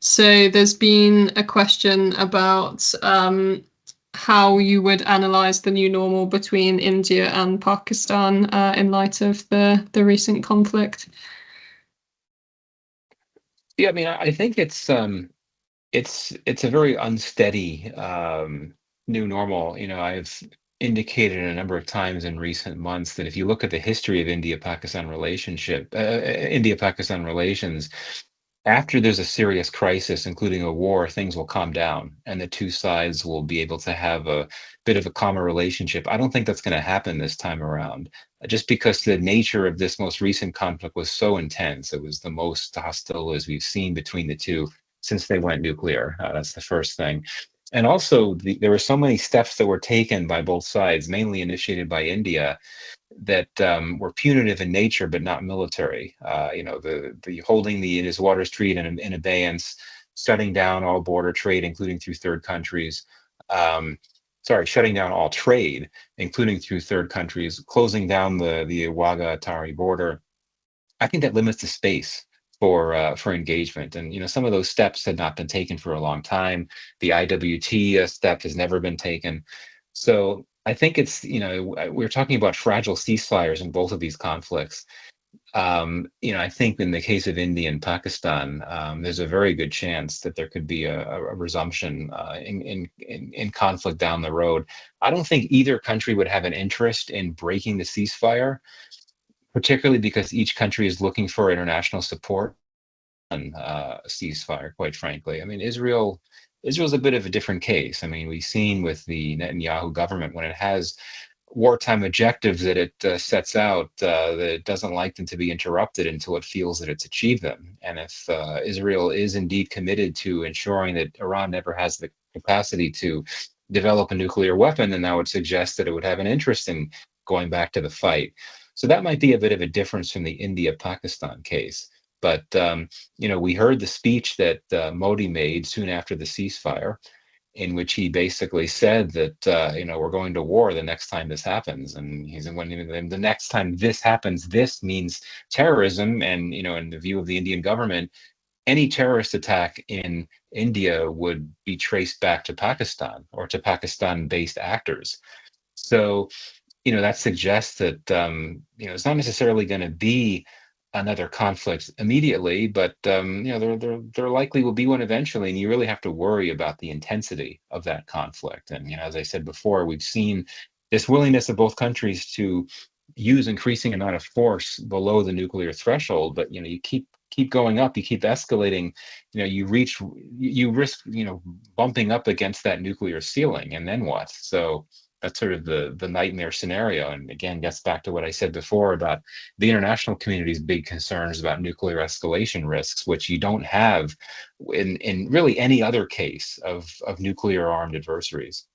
So there's been a question about how you would analyze the new normal between India and Pakistan in light of the recent conflict. Yeah, I mean, I think it's a very unsteady new normal. I've indicated a number of times in recent months that if you look at the history of India-Pakistan relations, after there's a serious crisis, including a war, things will calm down and the two sides will be able to have a bit of a calmer relationship. I don't think that's going to happen this time around, just because the nature of this most recent conflict was so intense. It was the most hostile as we've seen between the two since they went nuclear. That's the first thing. And also, there were so many steps that were taken by both sides, mainly initiated by India, that were punitive in nature but not military. The holding the Indus Waters Treaty in abeyance, shutting down all border trade, including through third countries. Shutting down all trade, including through third countries, closing down the Wagah-Atari border. I think that limits the space for engagement. And some of those steps had not been taken for a long time. The IWT step has never been taken. So I think we're talking about fragile ceasefires in both of these conflicts. I think in the case of India and Pakistan, there's a very good chance that there could be a resumption in conflict down the road. I don't think either country would have an interest in breaking the ceasefire, particularly because each country is looking for international support on a ceasefire, quite frankly. I mean, Israel's a bit of a different case. I mean, we've seen with the Netanyahu government, when it has wartime objectives that it sets out, that it doesn't like them to be interrupted until it feels that it's achieved them. And if Israel is indeed committed to ensuring that Iran never has the capacity to develop a nuclear weapon, then that would suggest that it would have an interest in going back to the fight. So that might be a bit of a difference from the India-Pakistan case. But we heard the speech that Modi made soon after the ceasefire, in which he basically said that we're going to war the next time this happens, and he's when the next time this happens, this means terrorism, and in the view of the Indian government, any terrorist attack in India would be traced back to Pakistan or to Pakistan-based actors. So that suggests that it's not necessarily going to be another conflict immediately, but there likely will be one eventually, and you really have to worry about the intensity of that conflict. And as I said before, we've seen this willingness of both countries to use increasing amount of force below the nuclear threshold, but you keep going up, you keep escalating, you risk bumping up against that nuclear ceiling, and then what? So that's sort of the nightmare scenario. And again, gets back to what I said before about the international community's big concerns about nuclear escalation risks, which you don't have in really any other case of nuclear armed adversaries.